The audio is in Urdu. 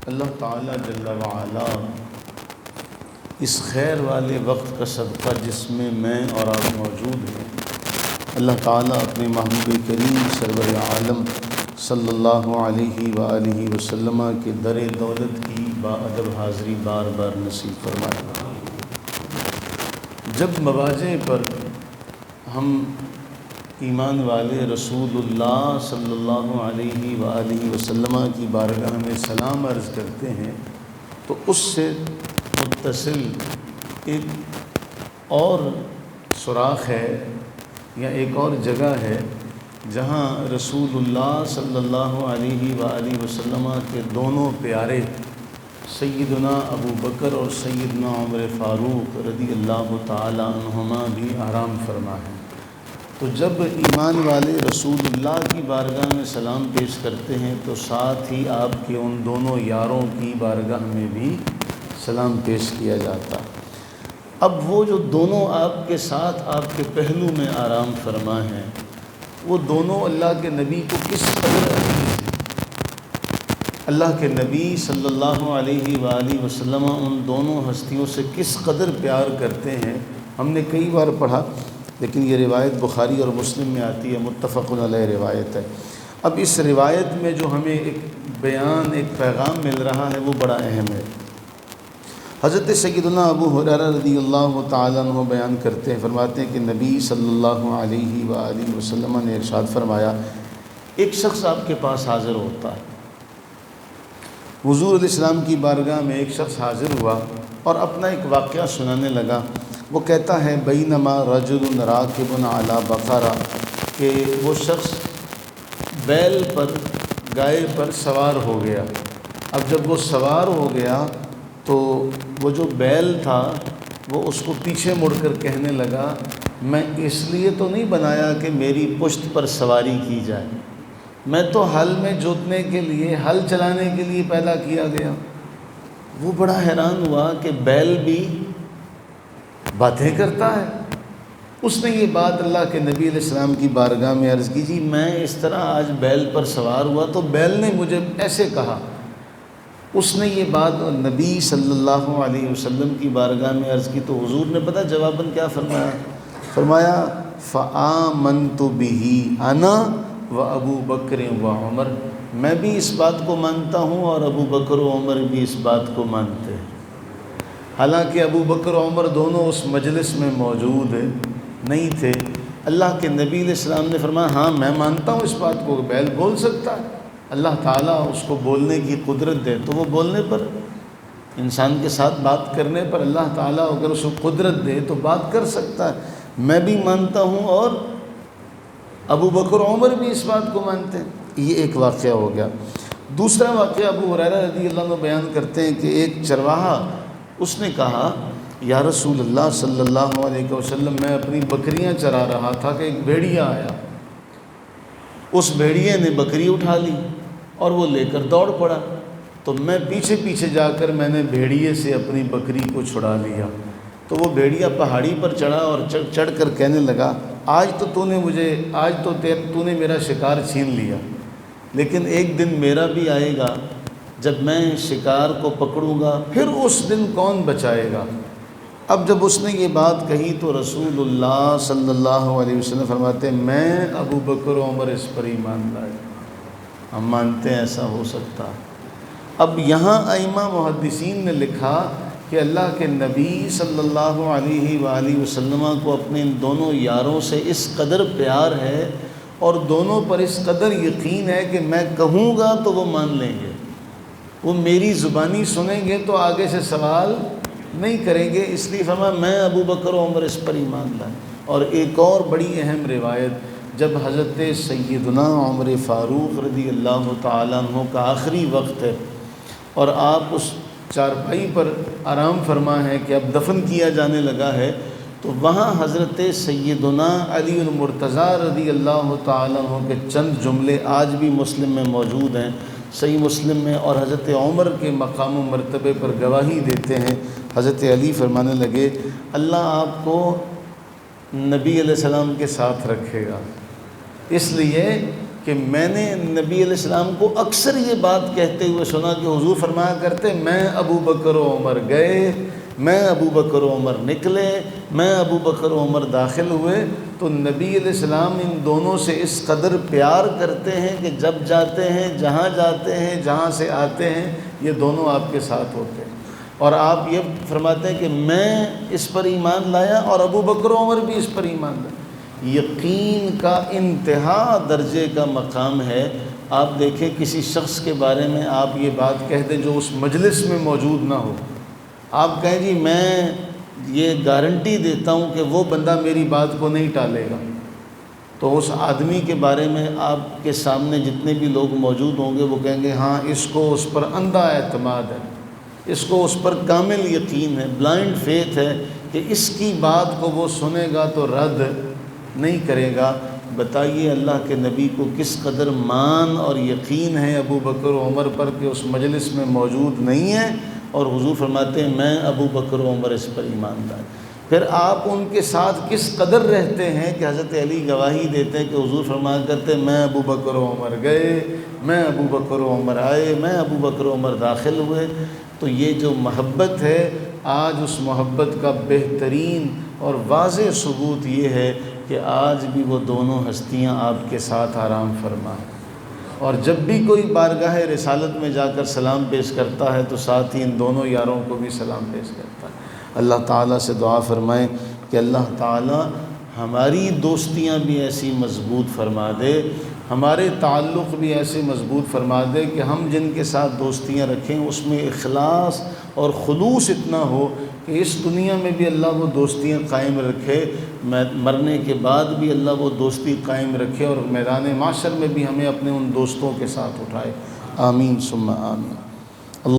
اللہ تعالیٰ جل وعلا اس خیر والے وقت کا صدقہ جس میں میں اور آپ موجود ہیں، اللہ تعالیٰ اپنے محبوب کریم سرور عالم صلی اللہ علیہ وآلہ وسلم کے در دولت کی باادب حاضری بار بار نصیب فرمائے۔ جب مواضع پر ہم ایمان والے رسول اللہ صلی اللہ علیہ وآلہ وسلم کی بارگاہ میں سلام عرض کرتے ہیں تو اس سے متصل ایک اور سوراخ ہے یا ایک اور جگہ ہے جہاں رسول اللہ صلی اللہ علیہ وآلہ وسلم کے دونوں پیارے سیدنا ابو بکر اور سیدنا عمر فاروق رضی اللہ تعالی عنہما بھی آرام فرما ہیں۔ تو جب ایمان والے رسول اللہ کی بارگاہ میں سلام پیش کرتے ہیں تو ساتھ ہی آپ کے ان دونوں یاروں کی بارگاہ میں بھی سلام پیش کیا جاتا۔ اب وہ جو دونوں آپ کے ساتھ آپ کے پہلو میں آرام فرما ہیں، وہ دونوں اللہ کے نبی کو کس قدر عزیز ہیں، اللہ کے نبی صلی اللہ علیہ وآلہ وسلم ان دونوں ہستیوں سے کس قدر پیار کرتے ہیں، ہم نے کئی بار پڑھا، لیکن یہ روایت بخاری اور مسلم میں آتی ہے، متفق علیہ روایت ہے۔ اب اس روایت میں جو ہمیں ایک بیان، ایک پیغام مل رہا ہے وہ بڑا اہم ہے۔ حضرت سیدنا ابو ہریرہ رضی اللہ تعالیٰ عنہ بیان کرتے ہیں، فرماتے ہیں کہ نبی صلی اللہ علیہ وآلہ وسلم نے ارشاد فرمایا، ایک شخص آپ کے پاس حاضر ہوتا ہے۔ حضور علیہ السلام کی بارگاہ میں ایک شخص حاضر ہوا اور اپنا ایک واقعہ سنانے لگا۔ وہ کہتا ہے بینما رجل راکب علی بقرہ، کہ وہ شخص بیل پر، گائے پر سوار ہو گیا۔ اب جب وہ سوار ہو گیا تو وہ جو بیل تھا وہ اس کو پیچھے مڑ کر کہنے لگا، میں اس لیے تو نہیں بنایا کہ میری پشت پر سواری کی جائے، میں تو ہل میں جوتنے کے لیے، ہل چلانے کے لیے پیدا کیا گیا۔ وہ بڑا حیران ہوا کہ بیل بھی باتیں کرتا ہے۔ اس نے یہ بات اللہ کے نبی علیہ السلام کی بارگاہ میں عرض کی، جی میں اس طرح آج بیل پر سوار ہوا تو بیل نے مجھے ایسے کہا۔ اس نے یہ بات نبی صلی اللہ علیہ وسلم کی بارگاہ میں عرض کی تو حضور نے پتہ جواباً کیا فرمایا؟ فرمایا فآمنت بہ انا و ابو بکر و عمر، میں بھی اس بات کو مانتا ہوں اور ابو بکر و عمر بھی اس بات کو مانتے ہیں۔ حالانکہ ابو بکر و عمر دونوں اس مجلس میں موجود نہیں تھے۔ اللہ کے نبی علیہ السلام نے فرمایا ہاں میں مانتا ہوں اس بات کو، بیل بول سکتا ہے، اللہ تعالیٰ اس کو بولنے کی قدرت دے تو وہ بولنے پر، انسان کے ساتھ بات کرنے پر اللہ تعالیٰ اگر اس کو قدرت دے تو بات کر سکتا ہے، میں بھی مانتا ہوں اور ابو بکر و عمر بھی اس بات کو مانتے ہیں۔ یہ ایک واقعہ ہو گیا۔ دوسرا واقعہ ابو ہریرہ رضی اللہ عنہ بیان کرتے ہیں کہ ایک چرواہا، اس نے کہا یا رسول اللہ صلی اللہ علیہ وسلم، میں اپنی بکریاں چرا رہا تھا کہ ایک بھیڑیا آیا، اس بھیڑیے نے بکری اٹھا لی اور وہ لے کر دوڑ پڑا، تو میں پیچھے پیچھے جا کر میں نے بھیڑیے سے اپنی بکری کو چھڑا لیا۔ تو وہ بھیڑیا پہاڑی پر چڑھا اور چڑھ کر کہنے لگا، آج تو نے میرا شکار چھین لیا، لیکن ایک دن میرا بھی آئے گا جب میں شکار کو پکڑوں گا، پھر اس دن کون بچائے گا۔ اب جب اس نے یہ بات کہی تو رسول اللہ صلی اللہ علیہ وسلم فرماتے ہیں میں ابو بکر و عمر اس پر ایمان لائے، ہم مانتے ہیں ایسا ہو سکتا۔ اب یہاں ائمہ محدثین نے لکھا کہ اللہ کے نبی صلی اللہ علیہ وآلہ وسلم کو اپنے ان دونوں یاروں سے اس قدر پیار ہے اور دونوں پر اس قدر یقین ہے کہ میں کہوں گا تو وہ مان لیں گے، وہ میری زبانی سنیں گے تو آگے سے سوال نہیں کریں گے، اس لیے فرمایا میں ابو بکر و عمر اس پر ایمان لائے۔ اور ایک اور بڑی اہم روایت، جب حضرت سیدنا عمر فاروق رضی اللہ تعالیٰ عنہ کا آخری وقت ہے اور آپ اس چارپائی پر آرام فرما ہے کہ اب دفن کیا جانے لگا ہے، تو وہاں حضرت سیدنا علی المرتضیٰ رضی اللہ تعالیٰ عنہ کے چند جملے آج بھی مسلم میں موجود ہیں، صحیح مسلم میں، اور حضرت عمر کے مقام و مرتبے پر گواہی دیتے ہیں۔ حضرت علی فرمانے لگے اللہ آپ کو نبی علیہ السلام کے ساتھ رکھے گا، اس لیے کہ میں نے نبی علیہ السلام کو اکثر یہ بات کہتے ہوئے سنا کہ حضور فرمایا کرتے میں ابو بکر و عمر گئے، میں ابو بکر و عمر نکلے، میں ابو بکر و عمر داخل ہوئے، تو نبی علیہ السلام ان دونوں سے اس قدر پیار کرتے ہیں کہ جب جاتے ہیں، جہاں سے آتے ہیں، یہ دونوں آپ کے ساتھ ہوتے ہیں۔ اور آپ یہ فرماتے ہیں کہ میں اس پر ایمان لایا اور ابو بکر و عمر بھی اس پر ایمان لائے۔ یقین کا انتہا درجے کا مقام ہے۔ آپ دیکھیں کسی شخص کے بارے میں آپ یہ بات کہہ دیں جو اس مجلس میں موجود نہ ہو، آپ کہیں جی میں یہ گارنٹی دیتا ہوں کہ وہ بندہ میری بات کو نہیں ٹالے گا، تو اس آدمی کے بارے میں آپ کے سامنے جتنے بھی لوگ موجود ہوں گے وہ کہیں گے ہاں اس کو اس پر اندھا اعتماد ہے، اس کو اس پر کامل یقین ہے، بلائنڈ فیتھ ہے کہ اس کی بات کو وہ سنے گا تو رد نہیں کرے گا۔ بتائیے اللہ کے نبی کو کس قدر مان اور یقین ہے ابو بکر و عمر پر کہ اس مجلس میں موجود نہیں ہے، اور حضور فرماتے ہیں میں ابو بکر و عمر اس پر ایمان لائے۔ پھر آپ ان کے ساتھ کس قدر رہتے ہیں کہ حضرت علی گواہی دیتے ہیں کہ حضور فرمایا کرتے ہیں میں ابو بکر و عمر گئے، میں ابو بکر و عمر آئے، میں ابو بکر و عمر داخل ہوئے۔ تو یہ جو محبت ہے، آج اس محبت کا بہترین اور واضح ثبوت یہ ہے کہ آج بھی وہ دونوں ہستیاں آپ کے ساتھ آرام فرما ہیں، اور جب بھی کوئی بارگاہ رسالت میں جا کر سلام پیش کرتا ہے تو ساتھ ہی ان دونوں یاروں کو بھی سلام پیش کرتا ہے۔ اللہ تعالیٰ سے دعا فرمائیں کہ اللہ تعالیٰ ہماری دوستیاں بھی ایسی مضبوط فرما دے، ہمارے تعلق بھی ایسے مضبوط فرما دے کہ ہم جن کے ساتھ دوستیاں رکھیں اس میں اخلاص اور خلوص اتنا ہو کہ اس دنیا میں بھی اللہ وہ دوستیاں قائم رکھے، مرنے کے بعد بھی اللہ وہ دوستی قائم رکھے، اور میدان معاشر میں بھی ہمیں اپنے ان دوستوں کے ساتھ اٹھائے۔ آمین ثم آمین۔